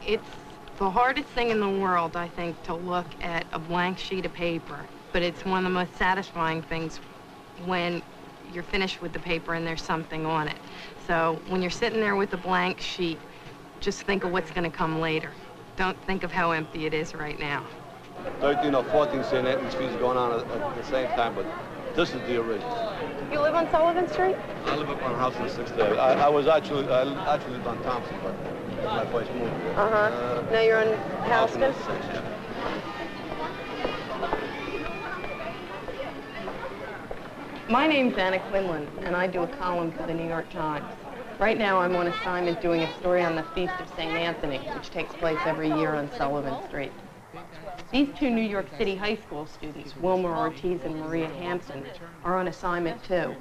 It's the hardest thing in the world, I think, to look at a blank sheet of paper, but it's one of the most satisfying things when you're finished with the paper and there's something on it. So when you're sitting there with a blank sheet, just think of what's going to come later. Don't think of how empty it is right now. 13 or 14 St. Anthony's feasts going on at the same time, but this is the original. You live on Sullivan Street? I live up on a house on 6th Ave. I actually lived on Thompson, but my place moved here. Now you're on Houston? Yeah. My name's Anna Quinlan, and I do a column for the New York Times. Right now, I'm on assignment doing a story on the Feast of St. Anthony, which takes place every year on Sullivan Street. These two New York City high school students, Wilmer Ortiz and Maria Hampton, are on assignment too.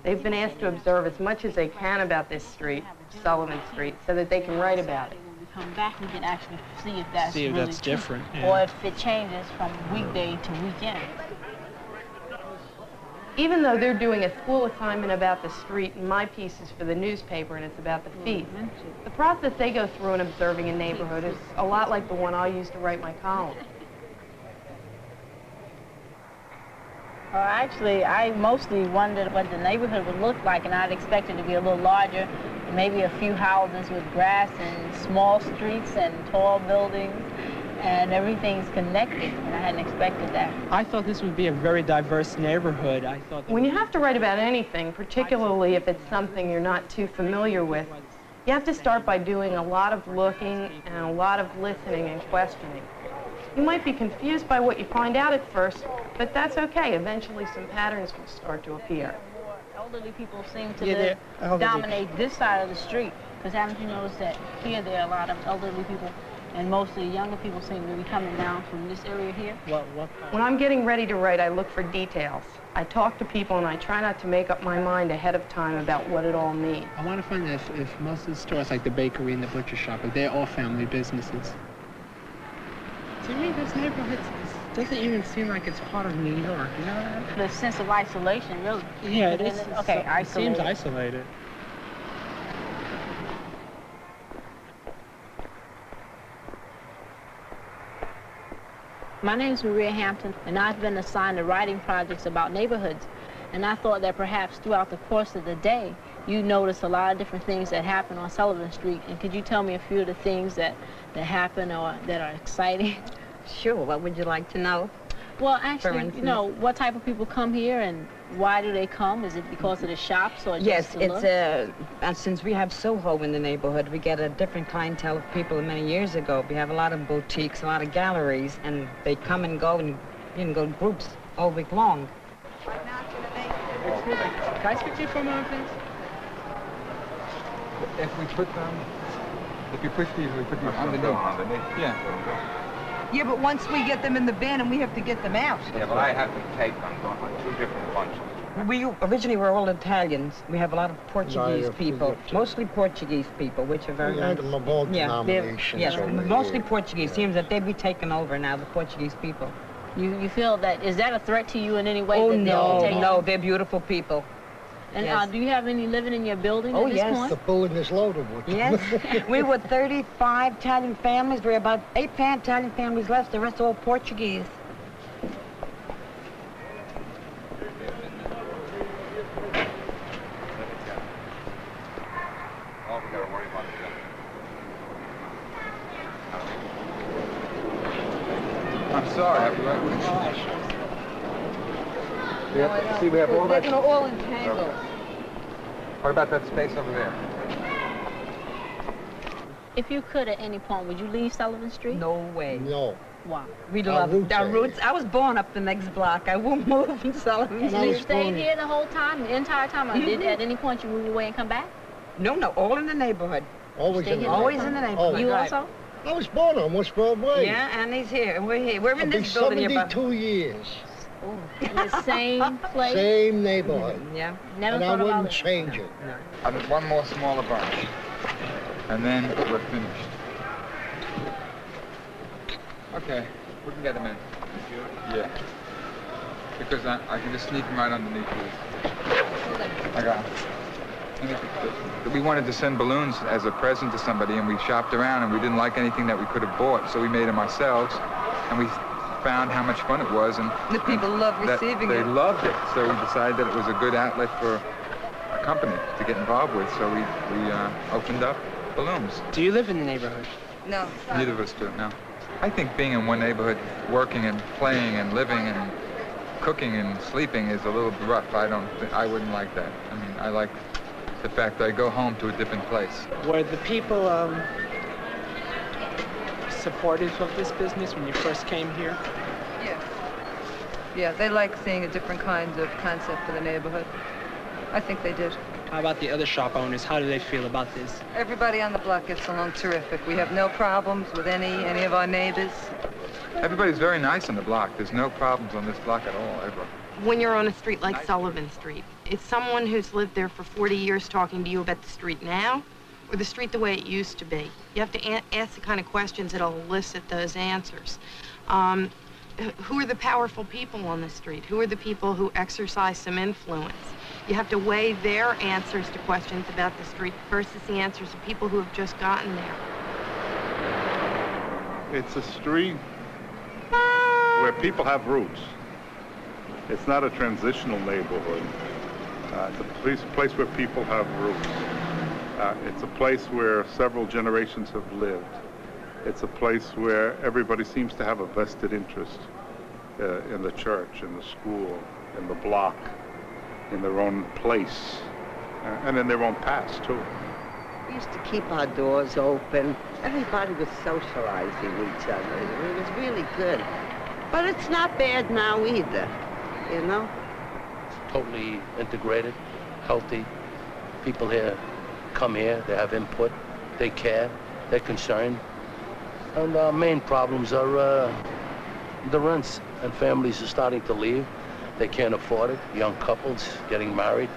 They've been asked to observe as much as they can about this street, Sullivan Street, so that they can write about it. When we come back, we can actually see if that's really different, yeah. Or if it changes from weekday to weekend. Even though they're doing a school assignment about the street, and my piece is for the newspaper and it's about the feast, the process they go through in observing a neighborhood is a lot like the one I use to write my column. Actually, I mostly wondered what the neighborhood would look like, and I'd expected it to be a little larger, maybe a few houses with grass and small streets and tall buildings, and everything's connected, and I hadn't expected that. I thought this would be a very diverse neighborhood. I thought when you have to write about anything, particularly if it's something you're not too familiar with, you have to start by doing a lot of looking and a lot of listening and questioning. You might be confused by what you find out at first, but that's okay. Eventually, some patterns will start to appear. Elderly people seem to dominate this side of the street, because haven't you noticed that here there are a lot of elderly people, and most of the younger people seem to be coming down from this area here? When I'm getting ready to write, I look for details. I talk to people, and I try not to make up my mind ahead of time about what it all means. I want to find out if most of the stores, like the bakery and the butcher shop, they're all family businesses. To me, this neighborhood doesn't even seem like it's part of New York, you know that? The sense of isolation, really. Yeah, it is. Okay, it seems isolated. My name is Maria Hampton, and I've been assigned to writing projects about neighborhoods. And I thought that perhaps throughout the course of the day, you notice a lot of different things that happen on Sullivan Street. And could you tell me a few of the things that happen or that are exciting? Sure. What would you like to know? Well, actually, you know, what type of people come here and why do they come? Is it because of the shops or just Yes, it's since we have Soho in the neighborhood, we get a different clientele of people than many years ago. We have a lot of boutiques, a lot of galleries, and they come and go and go in groups all week long. Excuse me, can I speak to you for a moment, please? If you push these, we put these underneath. Yeah. Yeah, but once we get them in the van and we have to get them out. Yeah, but I have to take them on two different bunches. We originally were all Italians. We have a lot of Portuguese people, mostly Portuguese people, which are very nice. Yes, mostly Portuguese. Seems that they'd be taken over now, the Portuguese people. You feel that, is that a threat to you in any way? Oh, no, they're beautiful people. And yes. Do you have any living in your building at this point? The building is loaded with them. Yes, we were 35 Italian families. We're about 8 Italian families left. The rest are all Portuguese. All we gotta worry about is I'm sorry, have you see, we have all that. They're going to all entangle. What about that space over there? If you could at any point, would you leave Sullivan Street? No way. No. Why? We love our roots. I was born up the next block. I won't move from Sullivan Street. And you stayed here the whole time, the entire time? Or did at any point you move away and come back? No, all in the neighborhood. Always in the neighborhood. You also? I was born on West Broadway. Yeah, and he's here. We're here. We're in this building about 72 years. In the same place? Same neighborhood. Yeah. Never and thought I wouldn't about change it. No. I'll do one more smaller bunch. And then we're finished. Okay, we can get them in. Yeah. Because I can just sneak them right underneath these. I got them. We wanted to send balloons as a present to somebody, and we shopped around, and we didn't like anything that we could have bought, so we made them ourselves, and we found how much fun it was, and the people loved receiving it. They loved it, so we decided that it was a good outlet for a company to get involved with, so we opened up balloons. Do you live in the neighborhood? No. Neither of us do, no. I think being in one neighborhood, working and playing and living and cooking and sleeping is a little rough. I wouldn't like that. I mean, I like the fact that I go home to a different place. Were the people supportive of this business when you first came here? Yes. Yeah, they like seeing a different kind of concept for the neighborhood. I think they did. How about the other shop owners? How do they feel about this? Everybody on the block gets along terrific. We have no problems with any of our neighbors. Everybody's very nice on the block. There's no problems on this block at all, ever. When you're on a street like Sullivan Street, is someone who's lived there for 40 years talking to you about the street now, or the street the way it used to be? You have to ask the kind of questions that'll elicit those answers. Who are the powerful people on the street? Who are the people who exercise some influence? You have to weigh their answers to questions about the street versus the answers of people who have just gotten there. It's a street where people have roots. It's not a transitional neighborhood. It's a place where people have roots. It's a place where several generations have lived. It's a place where everybody seems to have a vested interest in the church, in the school, in the block, in their own place, and in their own past, too. We used to keep our doors open. Everybody was socializing each other. It was really good. But it's not bad now either, you know? Totally integrated, healthy. People here come here, they have input, they care, they're concerned. And our main problems are the rents, and families are starting to leave. They can't afford it. Young couples getting married.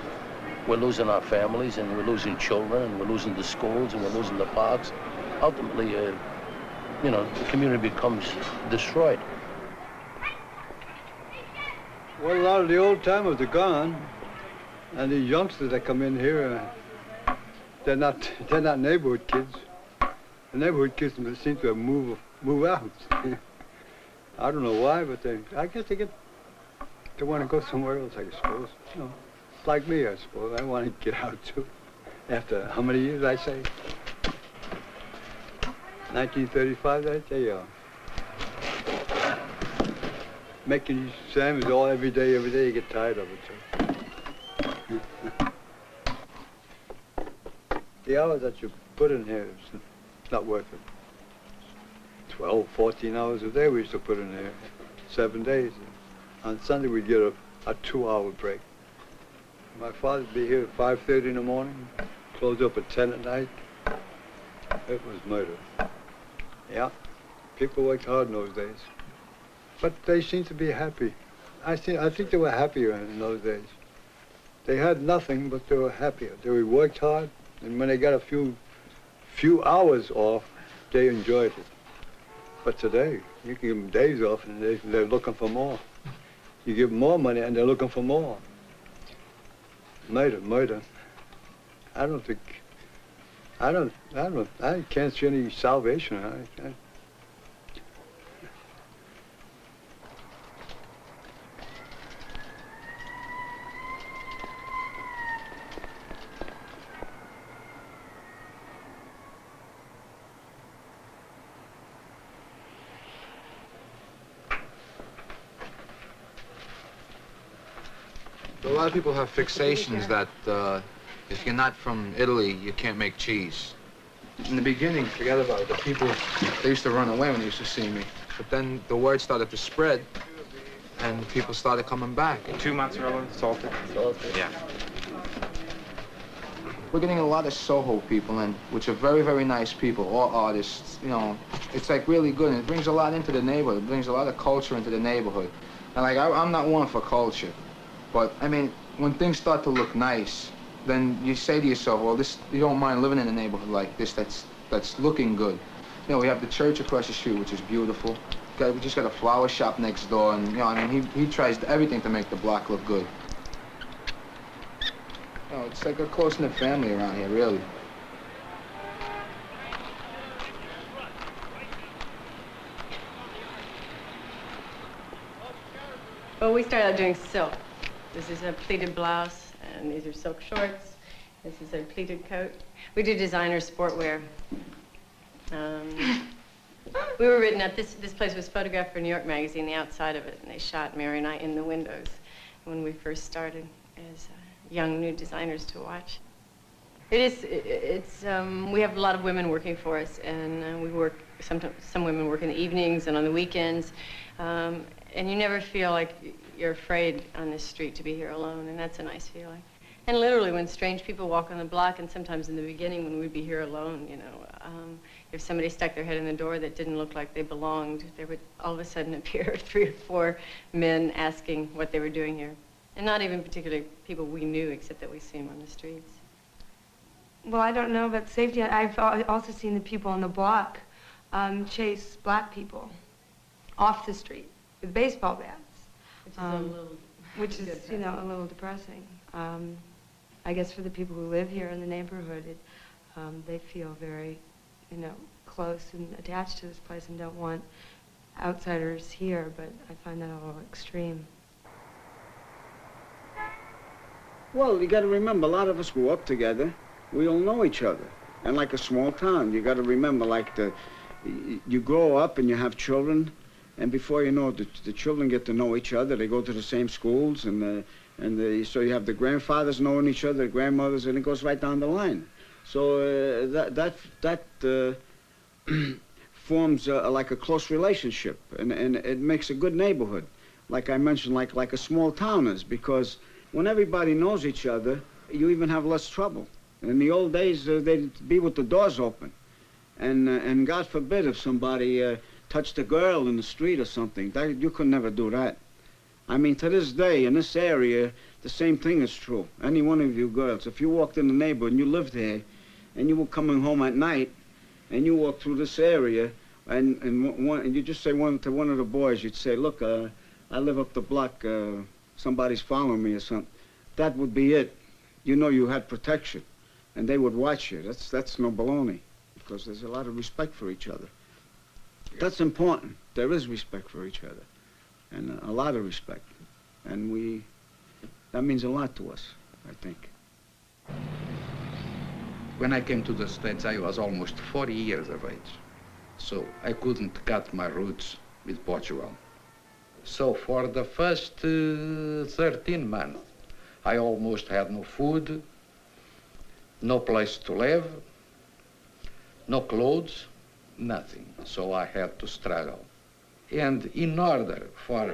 We're losing our families, and we're losing children, and we're losing the schools, and we're losing the parks. Ultimately, you know, the community becomes destroyed. Well, a lot of the old timers are gone, and these youngsters that come in here, they're not neighborhood kids. The neighborhood kids seem to have move out. I don't know why, but I guess they want to go somewhere else, I suppose. You know, like me, I suppose. I want to get out too. After how many years, I say? 1935, I tell you. Making these sandwiches all every day, you get tired of it too. The hours that you put in here, it's not worth it. 12, 14 hours a day we used to put in there, 7 days. On Sunday we'd get a 2-hour break. My father'd be here at 5:30 in the morning, close up at 10 at night. It was murder. Yeah, people worked hard in those days. But they seemed to be happy. I think they were happier in those days. They had nothing, but they were happier. They worked hard, and when they got a few hours off, they enjoyed it. But today, you can give them days off, and they're looking for more. You give them more money, and they're looking for more. Murder. I can't see any salvation. A lot of people have fixations that if you're not from Italy, you can't make cheese. In the beginning, forget about it. The people, they used to run away when they used to see me. But then the word started to spread, and people started coming back. 2 mozzarella, salted? Salted. Yeah. We're getting a lot of Soho people in, which are very, very nice people, all artists, you know. It's like really good, and it brings a lot into the neighborhood. It brings a lot of culture into the neighborhood. And like, I'm not one for culture. But, I mean, when things start to look nice, then you say to yourself, well, you don't mind living in a neighborhood like this that's looking good. You know, we have the church across the street, which is beautiful. We just got a flower shop next door, and, you know, I mean, he tries everything to make the block look good. No, it's like a close-knit family around here, really. Well, we started out doing silk. This is a pleated blouse, and these are silk shorts. This is a pleated coat. We do designer sportwear. We were written at this place was photographed for New York Magazine, the outside of it, and they shot Mary and I in the windows when we first started as young new designers to watch. We have a lot of women working for us, and we work, some women work in the evenings and on the weekends, and you never feel like you're afraid on this street to be here alone, and that's a nice feeling. And literally, when strange people walk on the block, and sometimes in the beginning when we'd be here alone, you know, if somebody stuck their head in the door that didn't look like they belonged, there would all of a sudden appear 3 or 4 men asking what they were doing here. And not even particularly people we knew, except that we see them on the streets. Well, I don't know about safety. I've also seen the people on the block chase black people off the street with baseball bats. Which is you know, a little depressing. I guess for the people who live here in the neighborhood, they feel very, you know, close and attached to this place and don't want outsiders here, but I find that a little extreme. Well, you got to remember, a lot of us grew up together. We all know each other. And like a small town, you got to remember, like you grow up and you have children, and before you know it, the children get to know each other. They go to the same schools, so you have the grandfathers knowing each other, the grandmothers, and it goes right down the line. So that forms like a close relationship, and it makes a good neighborhood. Like I mentioned, like a small town is, because when everybody knows each other, you even have less trouble. In the old days, they'd be with the doors open, and God forbid if somebody touched a girl in the street or something, you could never do that. I mean, to this day, in this area, the same thing is true. Any one of you girls, if you walked in the neighborhood and you lived here, and you were coming home at night, and you walked through this area, and you just say to one of the boys, you'd say, look, I live up the block, somebody's following me or something. That would be it. You know you had protection, and they would watch you. That's no baloney, because there's a lot of respect for each other. That's important. There is respect for each other, and a lot of respect. And that means a lot to us, I think. When I came to the States, I was almost 40 years of age. So I couldn't cut my roots with Portugal. So for the first 13 months, I almost had no food, no place to live, no clothes, nothing. So I had to struggle. And in order for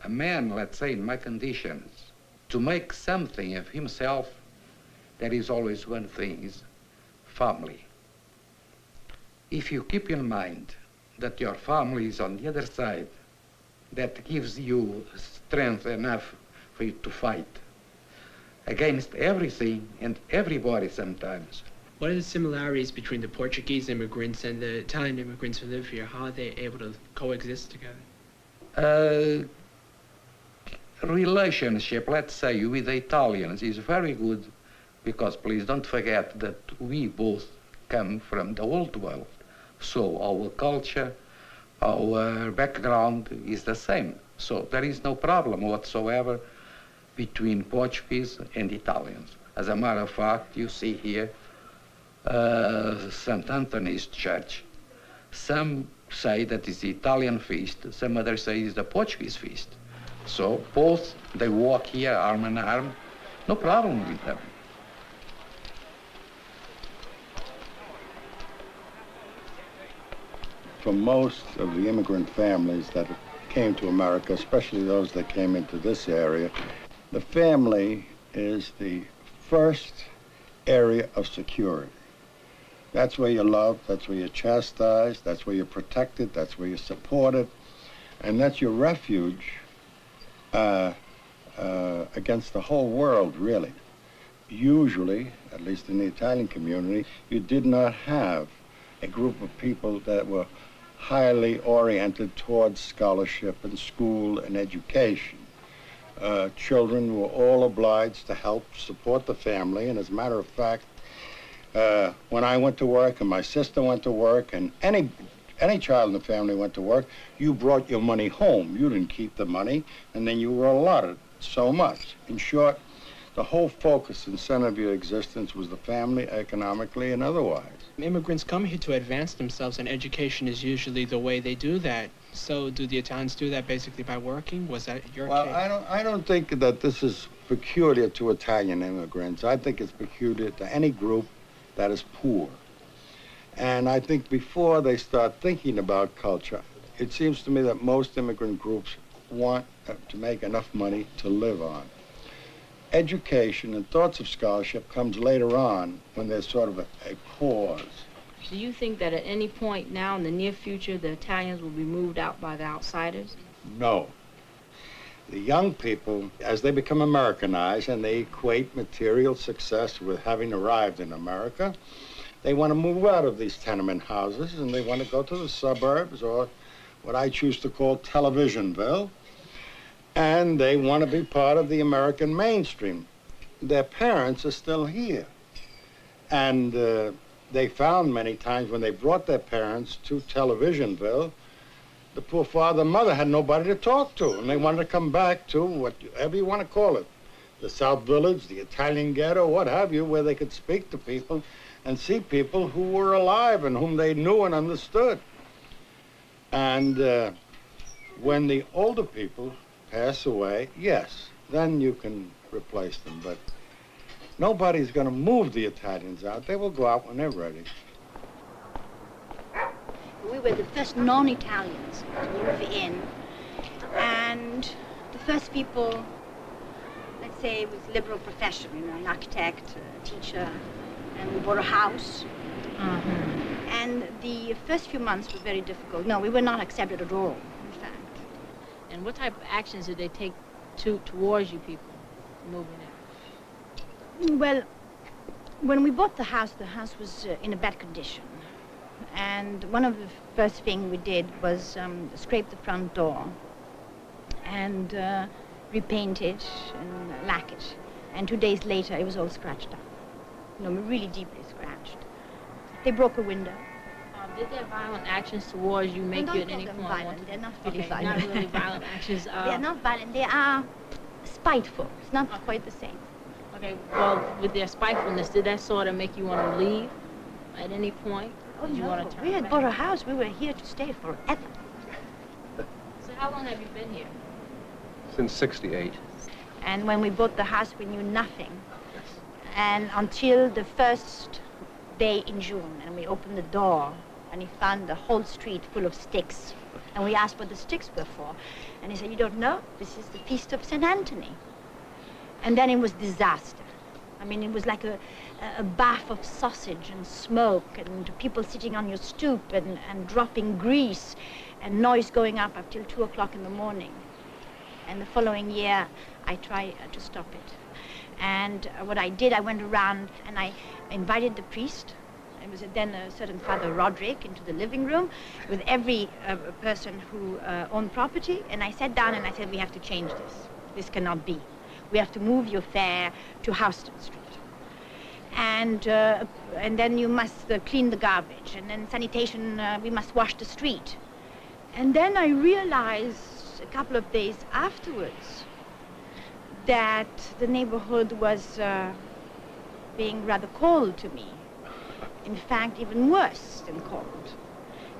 a man, let's say in my conditions, to make something of himself, there is always one thing, is family. If you keep in mind that your family is on the other side, that gives you strength enough for you to fight against everything and everybody sometimes. What are the similarities between the Portuguese immigrants and the Italian immigrants who live here? How are they able to coexist together? Relationship, let's say, with the Italians is very good, because please don't forget that we both come from the old world. So our culture, our background is the same. So there is no problem whatsoever between Portuguese and Italians. As a matter of fact, you see here St. Anthony's Church. Some say that it's the Italian feast, some others say it's the Portuguese feast. So both, they walk here arm in arm, no problem with them. For most of the immigrant families that came to America, especially those that came into this area, the family is the first area of security. That's where you're loved, that's where you're chastised, that's where you're protected, that's where you're supported, and that's your refuge against the whole world, really. Usually, at least in the Italian community, you did not have a group of people that were highly oriented towards scholarship and school and education. children were all obliged to help support the family. And as a matter of fact, when I went to work and my sister went to work and any child in the family went to work, you brought your money home. You didn't keep the money, and then you were allotted so much. In short, the whole focus and center of your existence was the family, economically and otherwise. Immigrants come here to advance themselves, and education is usually the way they do that. So do the Italians do that basically by working? Was that your case? Well, I don't think that this is peculiar to Italian immigrants. I think it's peculiar to any group that is poor. And I think before they start thinking about culture, it seems to me that most immigrant groups want to make enough money to live on. Education and thoughts of scholarship comes later on when there's sort of a pause. Do you think that at any point now in the near future the Italians will be moved out by the outsiders? No. The young people, as they become Americanized and they equate material success with having arrived in America, they want to move out of these tenement houses and they want to go to the suburbs, or what I choose to call Televisionville, and they want to be part of the American mainstream. Their parents are still here. And they found many times when they brought their parents to Televisionville, the poor father and mother had nobody to talk to, and they wanted to come back to whatever you want to call it, the South Village, the Italian ghetto, what have you, where they could speak to people and see people who were alive and whom they knew and understood. And when the older people pass away, yes, then you can replace them, but nobody's going to move the Italians out. They will go out when they're ready. We were the first non-Italians to move in, and the first people, let's say, with liberal profession, you know, an architect, a teacher, and we bought a house. And the first few months were very difficult. No, we were not accepted at all, in fact. And what type of actions did they take towards you people moving in? Well, when we bought the house was in a bad condition. And one of the first things we did was scrape the front door and repaint it and lack it. And 2 days later, it was all scratched up. You know, really deeply scratched. They broke a window. Did their violent actions towards you make you at any point violent. They're not really okay, violent. not really violent actions. They're not violent. They are spiteful. It's not quite the same. Okay, well, with their spitefulness, did that sort of make you want to leave at any point? Oh, did you no. want to turn We had back? bought a house. We were here to stay forever. So how long have you been here? Since '68. And when we bought the house, we knew nothing. And until the first day in June, and we opened the door, and he found the whole street full of sticks. And we asked what the sticks were for. And he said, you don't know? This is the feast of St. Anthony. And then it was disaster. I mean, it was like a bath of sausage and smoke and people sitting on your stoop and dropping grease and noise going up till 2 o'clock in the morning. And the following year, I tried to stop it. And what I did, I went around and I invited the priest. It was then a certain Father Roderick into the living room with every person who owned property. And I sat down and I said, we have to change this. This cannot be. We have to move your fair to Houston Street. And then you must clean the garbage. And then sanitation, we must wash the street. And then I realized a couple of days afterwards that the neighborhood was being rather cold to me. In fact, even worse than cold.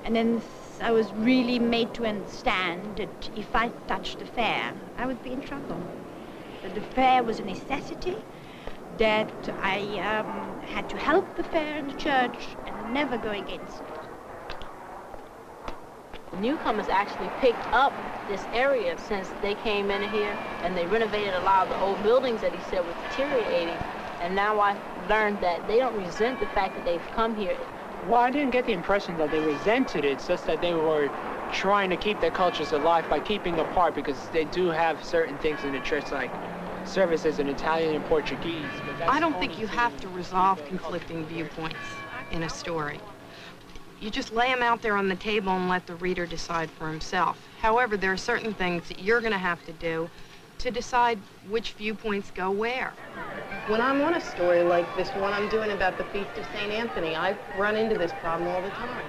And then I was really made to understand that if I touched the fair, I would be in trouble. That the fair was a necessity, that I had to help the fair and the church and never go against it. The newcomers actually picked up this area since they came in here, and they renovated a lot of the old buildings that he said were deteriorating. And now I learned that they don't resent the fact that they've come here. Well, I didn't get the impression that they resented it. It's just that they were trying to keep their cultures alive by keeping apart, because they do have certain things in the church like services in Italian and Portuguese. But I don't think you have to resolve conflicting viewpoints in a story. You just lay them out there on the table and let the reader decide for himself. However, there are certain things that you're going to have to do to decide which viewpoints go where. When I'm on a story like this one I'm doing about the Feast of St. Anthony, I run into this problem all the time.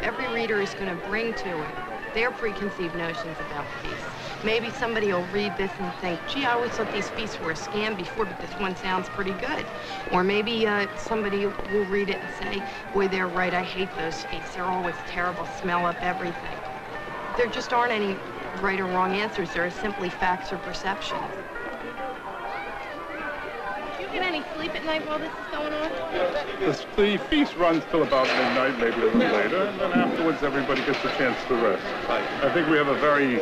Every reader is going to bring to it their preconceived notions about the feast. Maybe somebody will read this and think, gee, I always thought these feasts were a scam before, but this one sounds pretty good. Or maybe somebody will read it and say, boy, they're right, I hate those feasts. They're always terrible, smell up everything. There just aren't any right or wrong answers. There are simply facts or perceptions. Do you get any sleep at night while this is going on? The feast runs till about midnight, maybe a little later, and then afterwards everybody gets a chance to rest. I think we have a very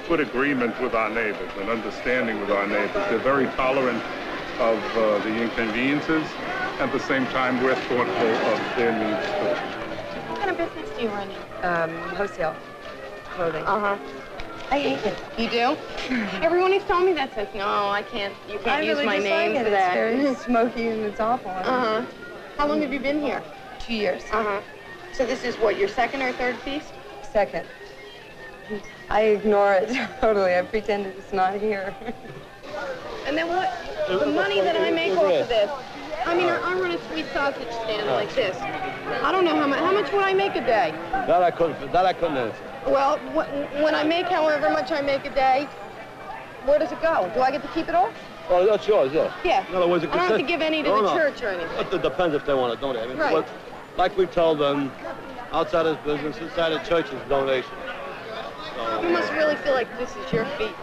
good agreement with our neighbors and understanding with our neighbors. They're very tolerant of the inconveniences. At the same time, we're thoughtful of their needs too. What kind of business do you run in? Wholesale clothing. Uh-huh. I hate it. You do? Everyone who's told me that says, no, I can't, you can't use my name for that. It's very smoky and it's awful. Uh-huh. How long have you been here? 2 years. Uh-huh. So this is what, your second or third feast? Second. I ignore it totally. I pretend it's not here. And then what, the money that I make off of this, I mean, I run a sweet sausage stand like this. I don't know how much would I make a day? That I couldn't answer. Well, when I make however much I make a day, where does it go? Do I get to keep it all? Well, that's yours, yeah. Yeah. In other words, I don't have to give any to the church or anything. It depends if they want to donate. I mean, right. Like we tell them, outside of business, inside the church is donation. So, you must really feel like this is your feet.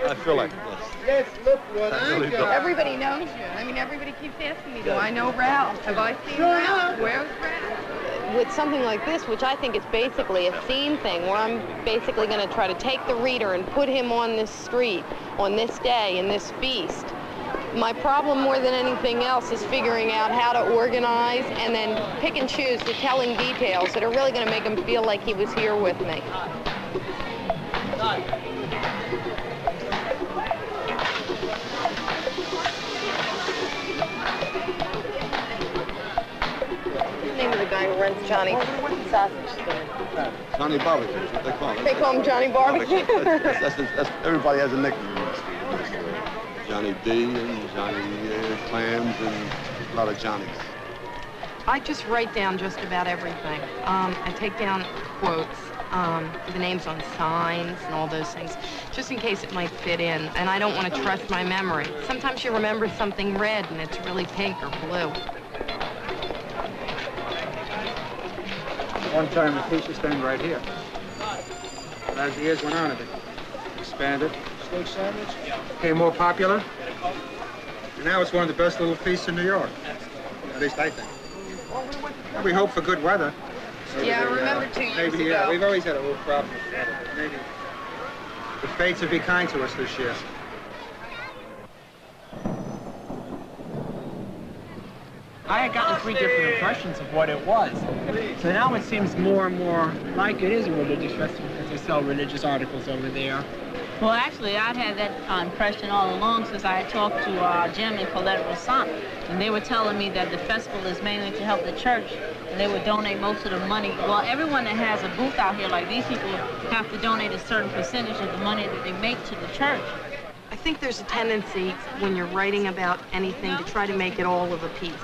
I feel like this. Yes, look what I really got. Everybody knows you. I mean, everybody keeps asking me, do I know Ralph? Have I seen Ralph? Where's Ralph? With something like this, which I think is basically a scene thing, where I'm basically going to try to take the reader and put him on this street, on this day, in this feast. My problem more than anything else is figuring out how to organize and then pick and choose the telling details that are really going to make him feel like he was here with me. The guy who runs Johnny's sausage stand. Johnny Barbecue, that's what they call it. They call him Johnny Barbecue? That's everybody has a nickname. Johnny D and Johnny Clams and a lot of Johnnies. I just write down just about everything. I take down quotes, the names on signs and all those things, just in case it might fit in. And I don't want to trust my memory. Sometimes you remember something red and it's really pink or blue. One time the feast was standing right here. But as the years went on, it expanded. Steak sandwich? Became more popular. And now it's one of the best little feasts in New York. At least I think. And we hope for good weather. So yeah, I remember 2 years ago. We've always had a little problem with weather, but maybe the fates will be kind to us this year. I had gotten 3 different impressions of what it was. So now it seems more and more like it is a religious festival because they sell religious articles over there. Well, actually, I'd had that impression all along since I had talked to Jim and Colette Rossant, and they were telling me that the festival is mainly to help the church, and they would donate most of the money. Well, everyone that has a booth out here, like these people, have to donate a certain percentage of the money that they make to the church. I think there's a tendency when you're writing about anything to try to make it all of a piece.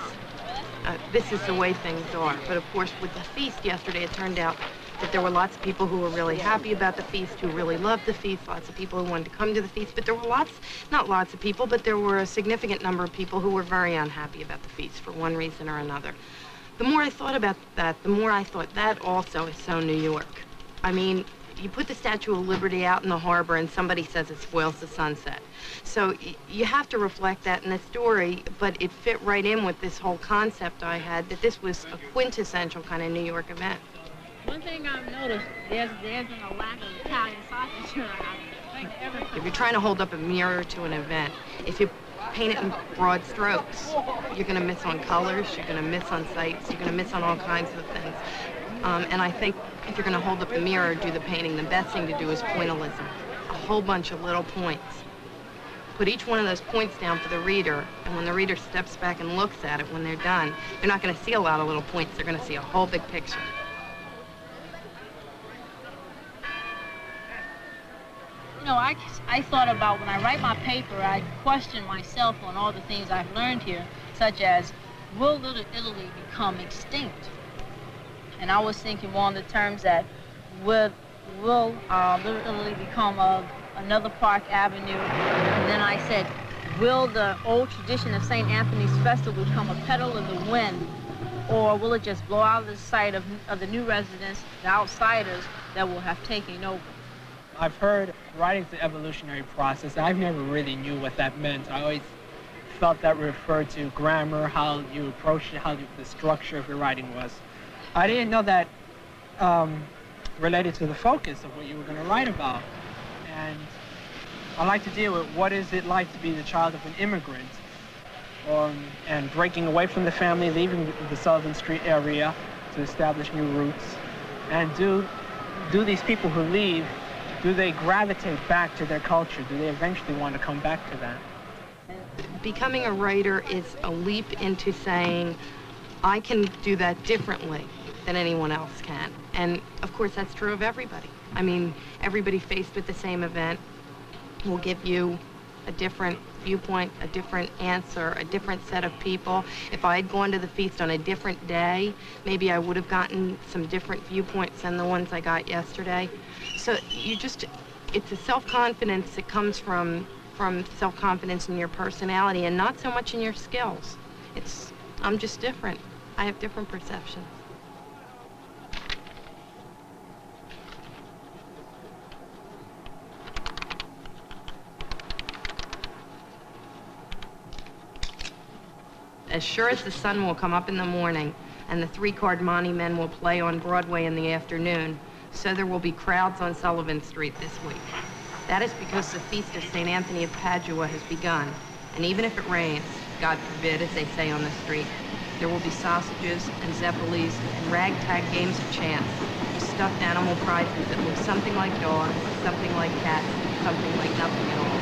This is the way things are. But of course, with the feast yesterday, it turned out that there were lots of people who were really happy about the feast, who really loved the feast, lots of people who wanted to come to the feast, but there were not lots of people, but there were a significant number of people who were very unhappy about the feast for one reason or another. The more I thought about that, the more I thought that also is so New York. I mean, you put the Statue of Liberty out in the harbor and somebody says it spoils the sunset. So you have to reflect that in the story, but it fit right in with this whole concept I had that this was a quintessential kind of New York event. One thing I've noticed, there's been a lack of Italian sausage around. If you're trying to hold up a mirror to an event, if you paint it in broad strokes, you're going to miss on colors, you're going to miss on sights, you're going to miss on all kinds of things. And I think if you're going to hold up the mirror, do the painting, the best thing to do is pointillism. A whole bunch of little points. Put each one of those points down for the reader, and when the reader steps back and looks at it when they're done, they're not going to see a lot of little points, they're going to see a whole big picture. You know, I thought about when I write my paper, I question myself on all the things I've learned here, such as, will Little Italy become extinct? And I was thinking more in the terms that, will Little Italy become another Park Avenue? And then I said, will the old tradition of St. Anthony's Festival become a pedal in the wind? Or will it just blow out of the sight of the new residents, the outsiders that will have taken over? I've heard writing's the evolutionary process. I've never really knew what that meant. I always felt that referred to grammar, how you approached it, how the structure of your writing was. I didn't know that related to the focus of what you were going to write about. And I like to deal with what is it like to be the child of an immigrant, and breaking away from the family, leaving the Sullivan Street area to establish new roots. And do these people who leave, do they gravitate back to their culture? Do they eventually want to come back to that? Becoming a writer is a leap into saying, I can do that differently than anyone else can. And of course, that's true of everybody. I mean, everybody faced with the same event will give you a different viewpoint, a different answer, a different set of people. If I had gone to the feast on a different day, maybe I would have gotten some different viewpoints than the ones I got yesterday. So it's a self-confidence that comes from self-confidence in your personality and not so much in your skills. I'm just different. I have different perceptions. As sure as the sun will come up in the morning and the three-card Monte men will play on Broadway in the afternoon, so there will be crowds on Sullivan Street this week. That is because the Feast of St. Anthony of Padua has begun, and even if it rains, God forbid, as they say on the street, there will be sausages and zeppelis and ragtag games of chance, with stuffed animal prizes that look something like dogs, something like cats, something like nothing at all.